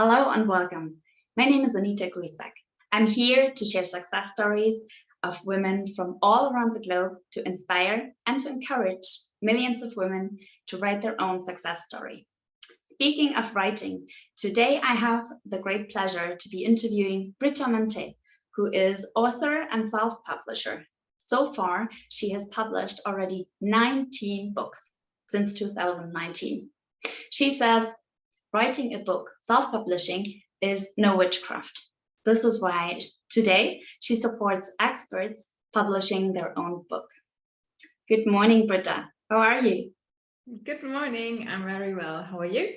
Hello and welcome. My name is Anita Griesbeck. I'm here to share success stories of women from all around the globe to inspire and to encourage millions of women to write their own success story. Speaking of writing, today I have the great pleasure to be interviewing Britta Manthée, who is author and self-publisher. So far, she has published already 19 books since 2019. She says, writing a book, self-publishing, is no witchcraft. This is why today she supports experts publishing their own book. Good morning, Britta. How are you? Good morning. I'm very well. How are you?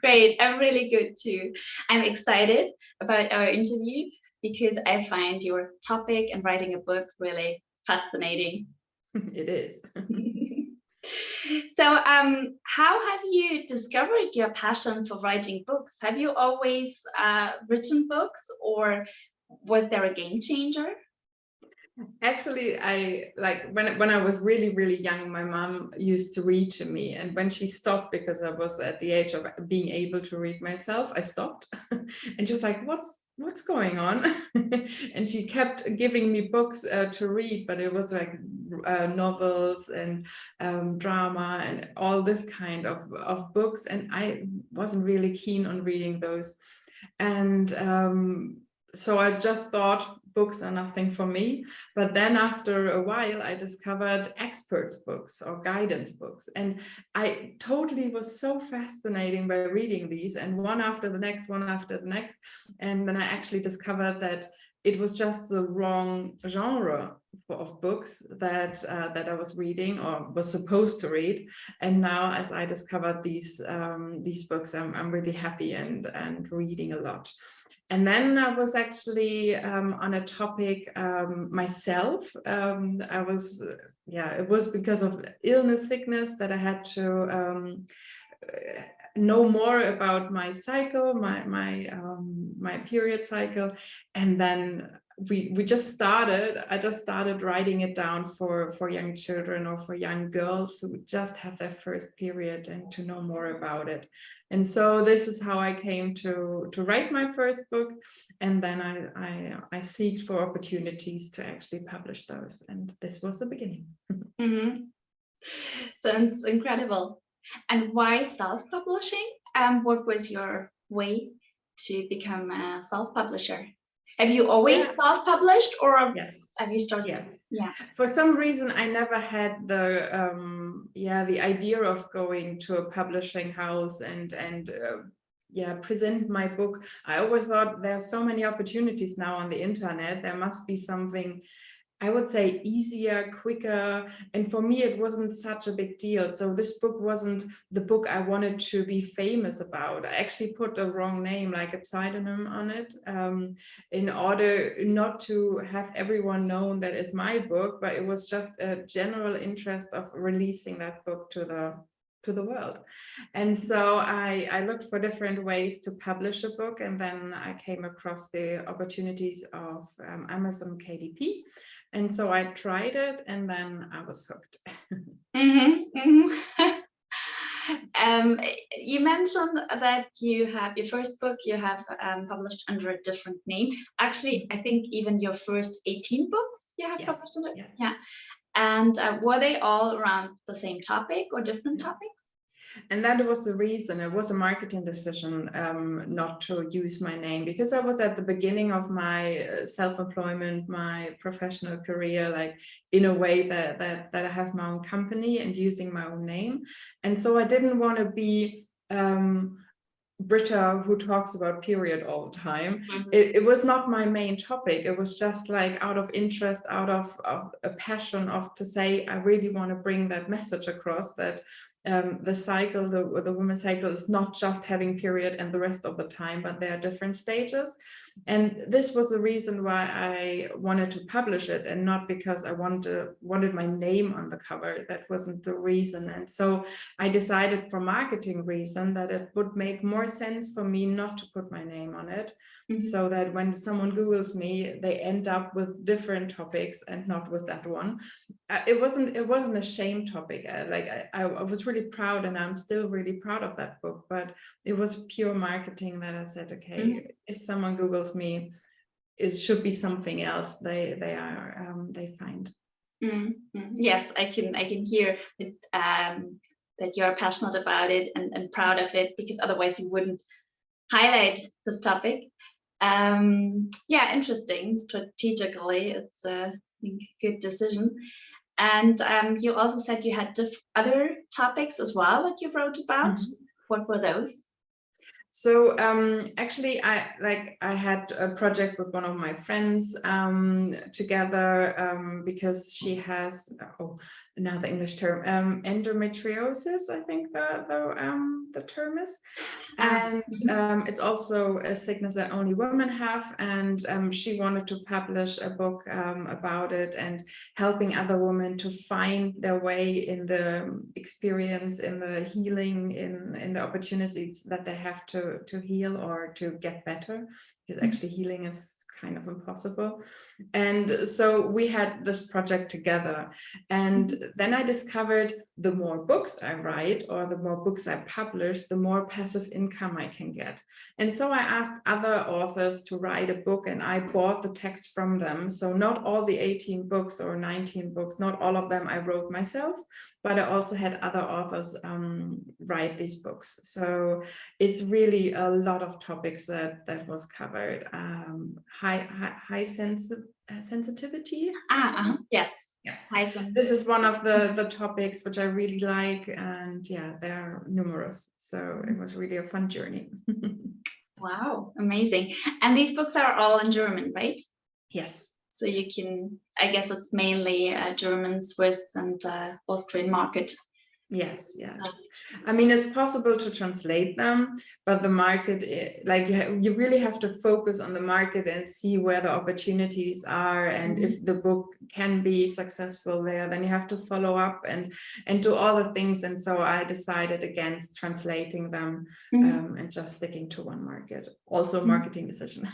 Great. I'm really good too. I'm excited about our interview because I find your topic and writing a book really fascinating. It is. So how have you discovered your passion for writing books? Have you always written books, or was there a game changer? Actually, when I was really young, my mom used to read to me, and when she stopped, because I was at the age of being able to read myself, I stopped. And she was like, what's going on? And she kept giving me books to read, but it was like novels and drama and all this kind of books, and I wasn't really keen on reading those. And so I just thought books are nothing for me. But then after a while, I discovered expert books or guidance books. And I totally was so fascinating by reading these, and one after the next, one after the next. And then I actually discovered that it was just the wrong genre of books that I was reading or was supposed to read. And now, as I discovered these books, I'm really happy and reading a lot. And then I was actually on a topic myself. It was because of illness, sickness, that I had to know more about my cycle, my period cycle. And then I just started writing it down for young children or for young girls who just have their first period and to know more about it. And so this is how I came to write my first book. And then I seeked for opportunities to actually publish those. And this was the beginning. Mm-hmm. Sounds incredible. And why self-publishing? What was your way to become a self-publisher? Have you always self-published, or yes, have you started? Yes. Yeah. For some reason, I never had the idea of going to a publishing house and present my book. I always thought there are so many opportunities now on the internet. There must be something, I would say, easier, quicker. And for me, it wasn't such a big deal. So this book wasn't the book I wanted to be famous about. I actually put a wrong name, like a pseudonym, on it, in order not to have everyone known that it's my book, but it was just a general interest of releasing that book to the world. And so I looked for different ways to publish a book, and then I came across the opportunities of Amazon KDP. And so I tried it, and then I was hooked. You mentioned that you have your first book, you have published under a different name. Actually, I think even your first 18 books you have published under. Yes. Yeah. And were they all around the same topic or different topics? And that was the reason. It was a marketing decision not to use my name, because I was at the beginning of my self-employment, my professional career, like in a way that I have my own company and using my own name. And so I didn't want to be Britta who talks about period all the time. Mm-hmm. It was not my main topic. It was just like out of interest, out of a passion to say, I really want to bring that message across, that the cycle, the women's cycle, is not just having period and the rest of the time, but there are different stages. And this was the reason why I wanted to publish it, and not because I wanted my name on the cover. That wasn't the reason. And so I decided, for marketing reason, that it would make more sense for me not to put my name on it. Mm-hmm. So that when someone Googles me, they end up with different topics and not with that one. It wasn't a shame topic. I was really really proud, and I'm still really proud of that book, but it was pure marketing that I said, okay, if someone Googles me, it should be something else they find. Yes, I can hear it, that you're passionate about it and proud of it, because otherwise you wouldn't highlight this topic. Yeah, interesting. Strategically, it's a good decision. And you also said you had other topics as well that you wrote about. What were those? So actually, I had a project with one of my friends together because she has, now the English term, endometriosis, I think the term is. And it's also a sickness that only women have. And she wanted to publish a book about it and helping other women to find their way in the experience, in the healing, in the opportunities that they have to heal or to get better, because actually healing is kind of impossible. And so we had this project together, and then I discovered the more books I write or the more books I publish, the more passive income I can get. And so I asked other authors to write a book, and I bought the text from them. So not all the 18 books or 19 books, not all of them I wrote myself, but I also had other authors write these books. So it's really a lot of topics that was covered. High sensitivity. Yes. Yeah. High sensitivity. This is one of the topics which I really like, and yeah, there are numerous. So it was really a fun journey. Wow, amazing. And these books are all in German, right? Yes. So you can, I guess it's mainly German, Swiss, and Austrian market. Yes, yes. I mean, it's possible to translate them, but the market, like you really have to focus on the market and see where the opportunities are, and if the book can be successful there, then you have to follow up and do all the things. And so I decided against translating them and just sticking to one market. Also a marketing decision.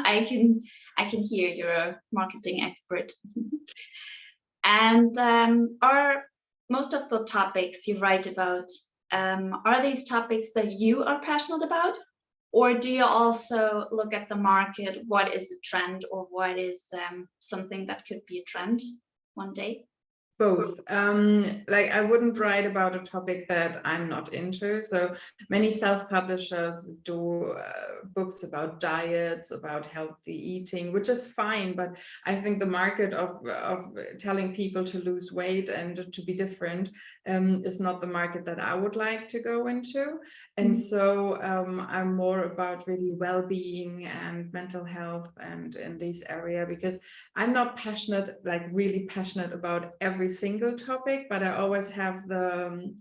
I can hear you're a marketing expert. And are most of the topics you write about, are these topics that you are passionate about? Or do you also look at the market, what is a trend, or what is something that could be a trend one day? Both. Like I wouldn't write about a topic that I'm not into. So many self-publishers do books about diets, about healthy eating, which is fine. But I think the market of telling people to lose weight and to be different is not the market that I would like to go into. And so I'm more about really well-being and mental health and in this area, because I'm not passionate, like really passionate about every single topic, but I always have the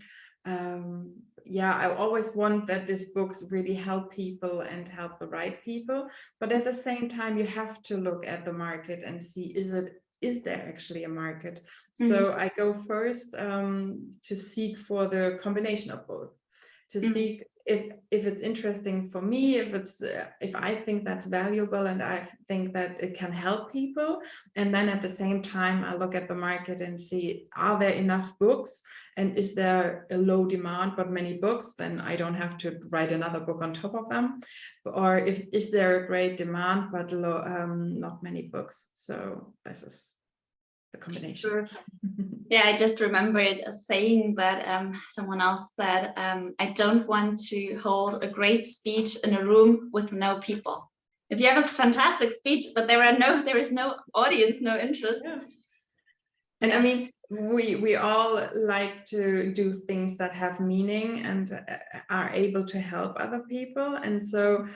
I always want that these books really help people and help the right people. But at the same time, you have to look at the market and see, is there actually a market? So I go first to seek for the combination of both, to seek if it's interesting for me, if I think that's valuable and I think that it can help people. And then at the same time, I look at the market and see, are there enough books? And is there a low demand but many books? Then I don't have to write another book on top of them. Or is there a great demand but not many books? So this is the combination. Sure. Yeah, I just remembered a saying that someone else said, I don't want to hold a great speech in a room with no people. If you have a fantastic speech, but there is no audience, no interest. Yeah. And I mean, we all like to do things that have meaning and are able to help other people. And so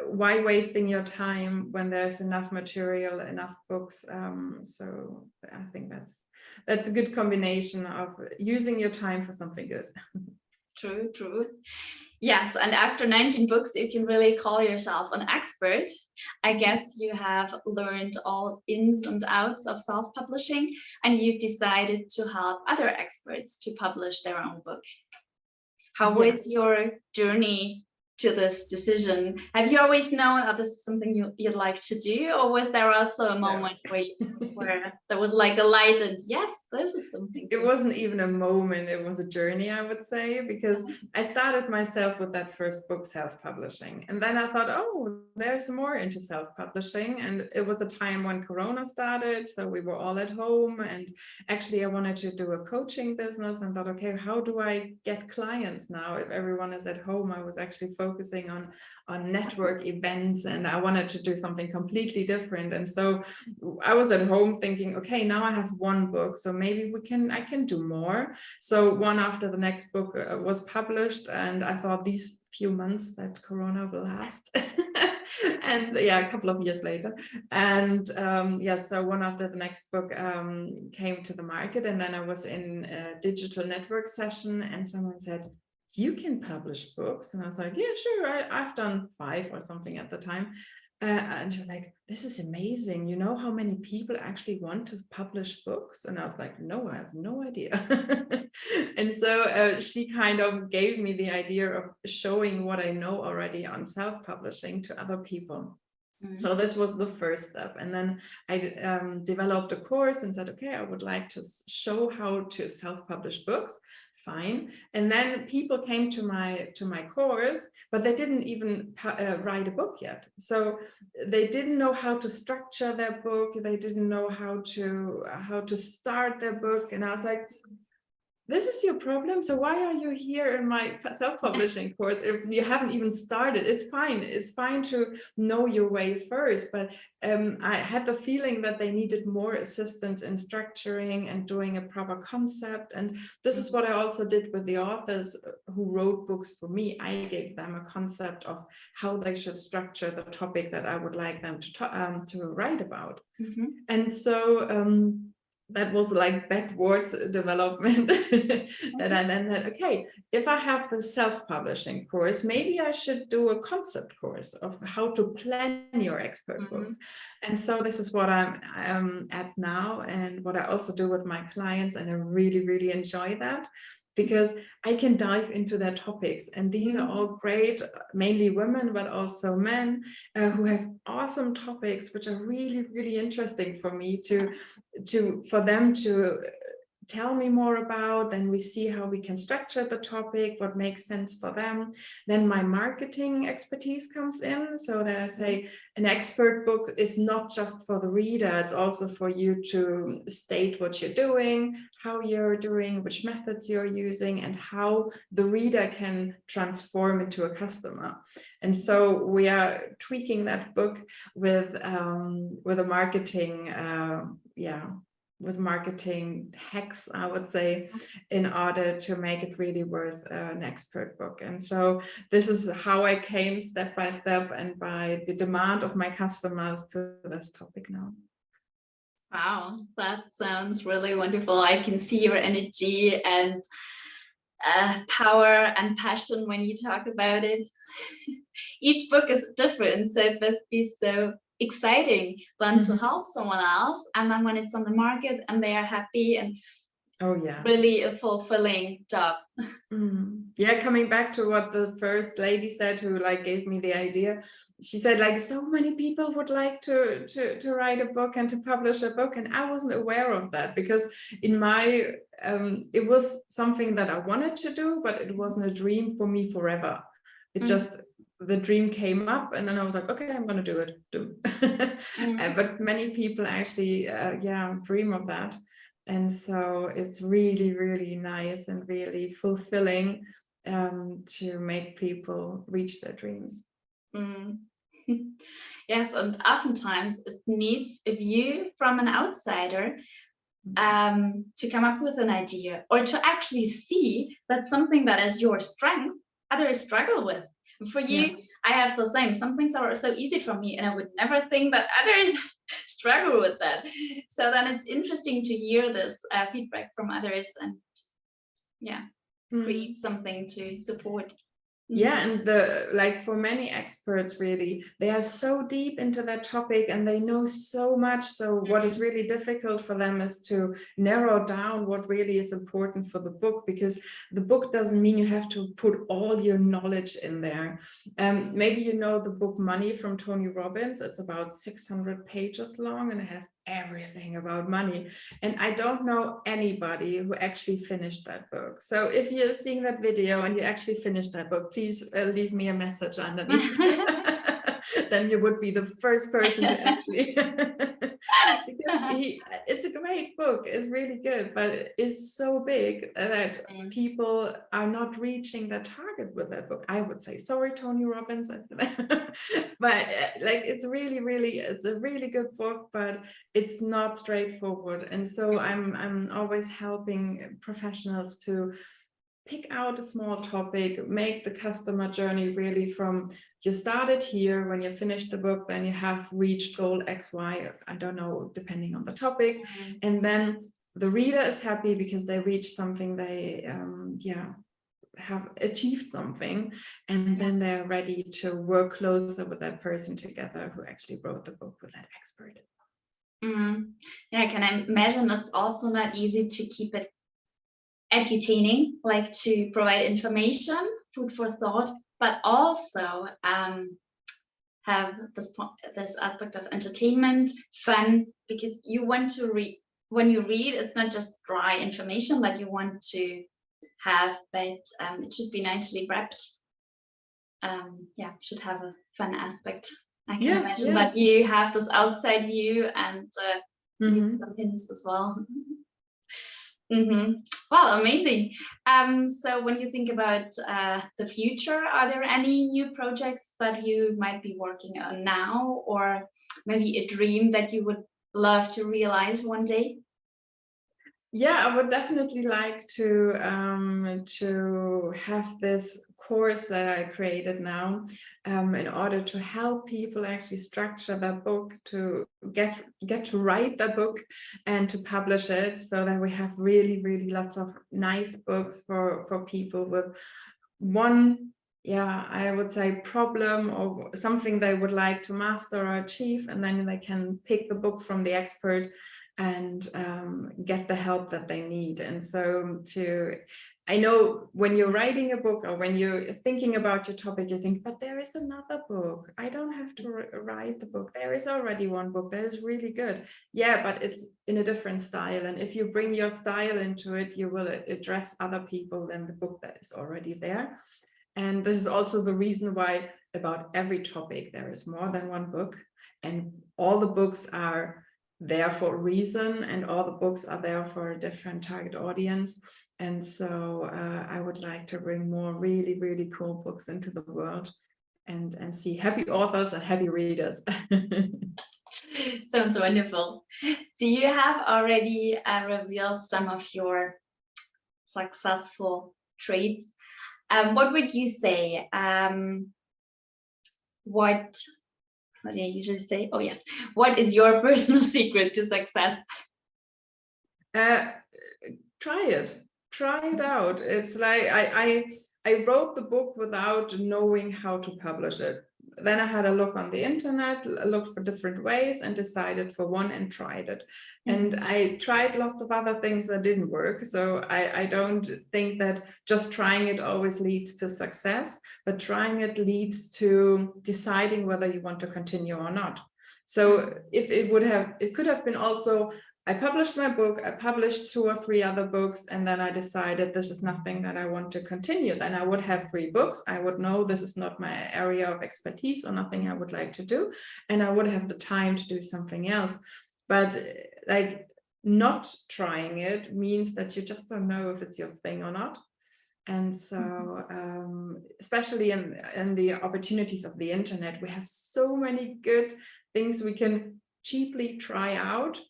why wasting your time when there's enough material, enough books? So I think that's a good combination of using your time for something good. True. Yes, and after 19 books, you can really call yourself an expert. I guess you have learned all ins and outs of self-publishing, and you've decided to help other experts to publish their own book. How was your journey to this decision? Have you always known that this is something you'd like to do, or was there also a moment where there was like a light and yes, this is something. It wasn't even a moment, it was a journey, I would say, because I started myself with that first book, self-publishing. And then I thought, oh, there's more into self-publishing. And it was a time when Corona started, so we were all at home. And actually, I wanted to do a coaching business and thought, okay, how do I get clients now if everyone is at home? I was actually focusing on network events, and I wanted to do something completely different. And so I was at home thinking, okay, now I have one book, so maybe I can do more. So one after the next book was published, and I thought these few months that Corona will last. And yeah, a couple of years later. And yeah, so one after the next book came to the market, and then I was in a digital network session, and someone said, you can publish books. And I was like, yeah, sure, I've done 5 or something at the time. And she was like, this is amazing. You know how many people actually want to publish books? And I was like, no, I have no idea. And so she kind of gave me the idea of showing what I know already on self-publishing to other people. So this was the first step. And then I developed a course and said, okay, I would like to show how to self-publish books. Fine. And then people came to my course, but they didn't even write a book yet. So they didn't know how to structure their book. They didn't know how to start their book. And I was like, this is your problem. So why are you here in my self-publishing course if you haven't even started? It's fine. It's fine to know your way first. But I had the feeling that they needed more assistance in structuring and doing a proper concept. And this is what I also did with the authors who wrote books for me. I gave them a concept of how they should structure the topic that I would like them to write about. And so that was like backwards development. And I then said, okay, if I have the self-publishing course, maybe I should do a concept course of how to plan your expert books. And so this is what I'm at now, and what I also do with my clients, and I really, really enjoy that, because I can dive into their topics. And these are all great, mainly women, but also men who have awesome topics, which are really, really interesting for me for them to tell me more about. Then we see how we can structure the topic, what makes sense for them. Then my marketing expertise comes in, so that I say an expert book is not just for the reader, it's also for you to state what you're doing, how you're doing, which methods you're using, and how the reader can transform into a customer. And so we are tweaking that book with a marketing with marketing hacks, I would say, in order to make it really worth an expert book. And so this is how I came step by step and by the demand of my customers to this topic now. Wow, that sounds really wonderful. I can see your energy and power and passion when you talk about it. Each book is different, so it must be so exciting then to help someone else, and then when it's on the market and they are happy, and really a fulfilling job. Yeah, coming back to what the first lady said, who like gave me the idea, she said like so many people would like to write a book and to publish a book, and I wasn't aware of that, because in my it was something that I wanted to do, but it wasn't a dream for me forever. It just, the dream came up, and then I was like, okay, I'm going to do it. But many people actually, dream of that. And so it's really, really nice and really fulfilling to make people reach their dreams. Yes, and oftentimes it needs a view from an outsider to come up with an idea, or to actually see that something that is your strength, others struggle with. For you, I have the same. Some things are so easy for me, and I would never think that others struggle with that. So then it's interesting to hear this feedback from others, and create something to support. Yeah, and for many experts, really, they are so deep into that topic and they know so much. So what is really difficult for them is to narrow down what really is important for the book, because the book doesn't mean you have to put all your knowledge in there. Maybe you know the book Money from Tony Robbins. It's about 600 pages long and it has everything about money. And I don't know anybody who actually finished that book. So if you're seeing that video and you actually finished that book, please leave me a message underneath. Then you would be the first person to actually because it's a great book, it's really good, but it's so big that people are not reaching their target with that book. I would say, sorry, Tony Robbins, but it's it's a really good book, but it's not straightforward. And so I'm always helping professionals to pick out a small topic, make the customer journey really from you started here, when you finished the book, then you have reached goal X, Y, I don't know, depending on the topic. And then the reader is happy because they reached something, they have achieved something, and then they're ready to work closer with that person together who actually wrote the book with that expert. Yeah, can I imagine it's also not easy to keep it entertaining, like to provide information, food for thought, but also have this aspect of entertainment, fun, because you want to read. When you read, it's not just dry information like you want to have, but it should be nicely wrapped. Should have a fun aspect. I can imagine that you have this outside view and some hints as well. Wow, amazing. So when you think about the future, are there any new projects that you might be working on now, or maybe a dream that you would love to realize one day? Yeah, I would definitely like to have this course that I created now in order to help people actually structure their book, to get to write the book and to publish it, so that we have really, really lots of nice books for people with one, I would say, problem or something they would like to master or achieve, and then they can pick the book from the expert and get the help that they need. And so I know when you're writing a book or when you're thinking about your topic, you think, but there is another book. I don't have to write the book. There is already one book that is really good. Yeah, but it's in a different style. And if you bring your style into it, you will address other people than the book that is already there. And this is also the reason why about every topic, there is more than one book, and all the books are there for a reason, and all the books are there for a different target audience. And so I would like to bring more really, really cool books into the world and see happy authors and happy readers. Sounds wonderful. So you have already revealed some of your successful traits. What would you say? What do I usually say? Oh yeah. What is your personal secret to success? Try it out. It's like I wrote the book without knowing how to publish it. Then I had a look on the internet, looked for different ways and decided for one and tried it. And I tried lots of other things that didn't work. So I don't think that just trying it always leads to success, but trying it leads to deciding whether you want to continue or not. So if it could have been also, I published my book, I published 2 or 3 other books, and then I decided this is nothing that I want to continue. Then I would have 3 books. I would know this is not my area of expertise or nothing I would like to do. And I would have the time to do something else. But like not trying it means that you just don't know if it's your thing or not. And so, especially in the opportunities of the internet, we have so many good things we can cheaply try out.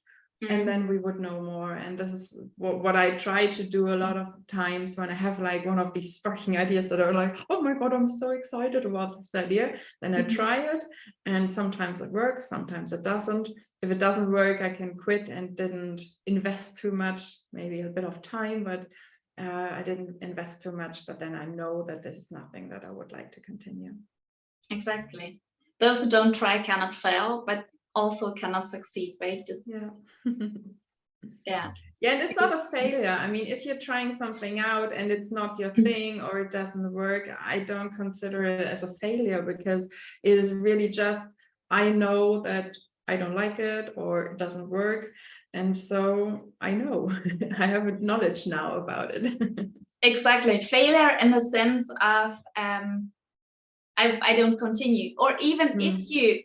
And then we would know more. And this is what I try to do a lot of times when I have like one of these sparking ideas that are like, oh my God, I'm so excited about this idea. Then I try it, and sometimes it works, sometimes it doesn't. If it doesn't work, I can quit and didn't invest too much, maybe a bit of time, but I didn't invest too much, but then I know that this is nothing that I would like to continue. Exactly. Those who don't try cannot fail, but also cannot succeed, right? Yeah. Yeah. Yeah, and it's not a failure. I mean, if you're trying something out and it's not your thing or it doesn't work, I don't consider it as a failure, because it is really just, I know that I don't like it or it doesn't work. And so I know, I have knowledge now about it. Exactly. Failure in the sense of I don't continue, or even if you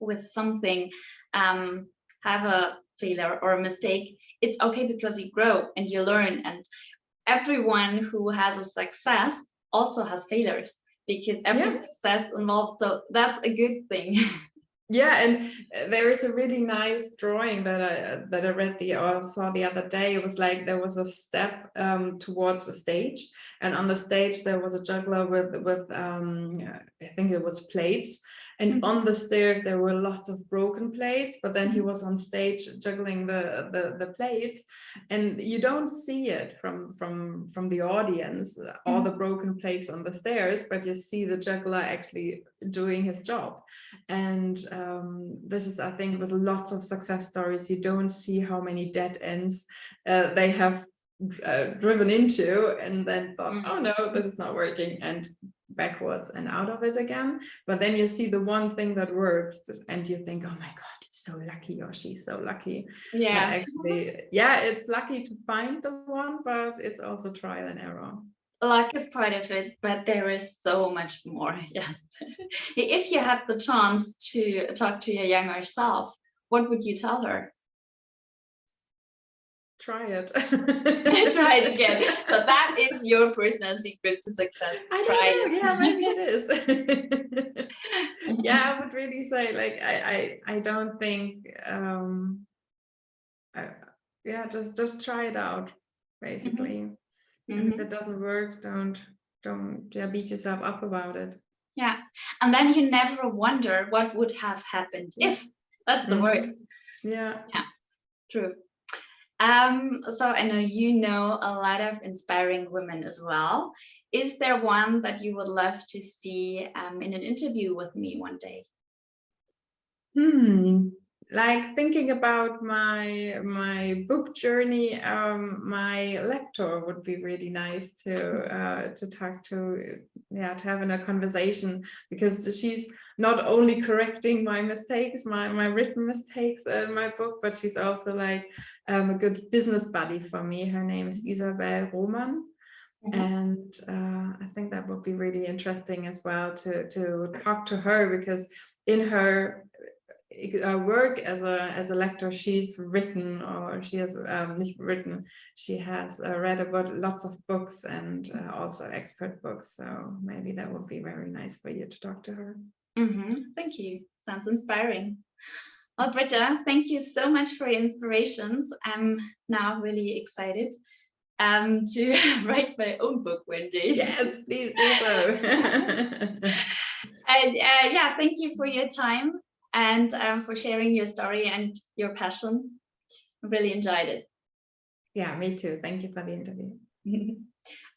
with something have a failure or a mistake, it's okay, because you grow and you learn, and everyone who has a success also has failures, because every success involves, so that's a good thing. Yeah, and there is a really nice drawing that I read or saw the other day. It was like there was a step towards a stage, and on the stage there was a juggler with I think it was plates, and on the stairs there were lots of broken plates, but then he was on stage juggling the plates, and you don't see it from the audience, all the broken plates on the stairs, but you see the juggler actually doing his job. And this is, I think, with lots of success stories, you don't see how many dead ends they have driven into, and then thought, oh no, this is not working, and backwards and out of it again. But then you see the one thing that works, and you think, oh my God, he's so lucky, or she's so lucky. Yeah. But actually, yeah, it's lucky to find the one, but it's also trial and error. Luck is part of it, but there is so much more. Yes. If you had the chance to talk to your younger self, what would you tell her? Try it. Try it again. So that is your personal secret to success. Try it. Yeah, maybe it is. Yeah, I would really say, like, I don't think yeah, just try it out, basically. And if it doesn't work, don't beat yourself up about it. Yeah, and then you never wonder what would have happened if. That's the worst. Yeah. Yeah, true. So I know you know a lot of inspiring women as well. Is there one that you would love to see in an interview with me one day? Like, thinking about my book journey, my lector would be really nice to talk to, to have in a conversation, because she's not only correcting my mistakes, my written mistakes in my book, but she's also like a good business buddy for me. Her name is 𝐸𝐵𝐸 Roman. And I think that would be really interesting as well to talk to her, because in her work as a lector, she's written, or she has nicht written, she has read about lots of books, and also expert books, so maybe that would be very nice for you to talk to her. Thank you. Sounds inspiring. Well, Britta, thank you so much for your inspirations. I'm now really excited to write my own book one day. Yes, please do so. And yeah, thank you for your time, and for sharing your story and your passion. I really enjoyed it. Yeah, me too. Thank you for the interview.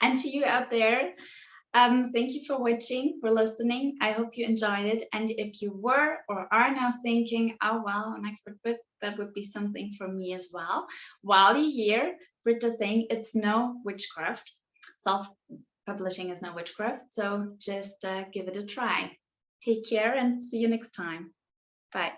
And to you out there, thank you for watching, for listening. I hope you enjoyed it. And if you were or are now thinking, oh, well, an expert book, that would be something for me as well. While you hear Britta saying it's no witchcraft, self-publishing is no witchcraft. So just give it a try. Take care and see you next time. Bye.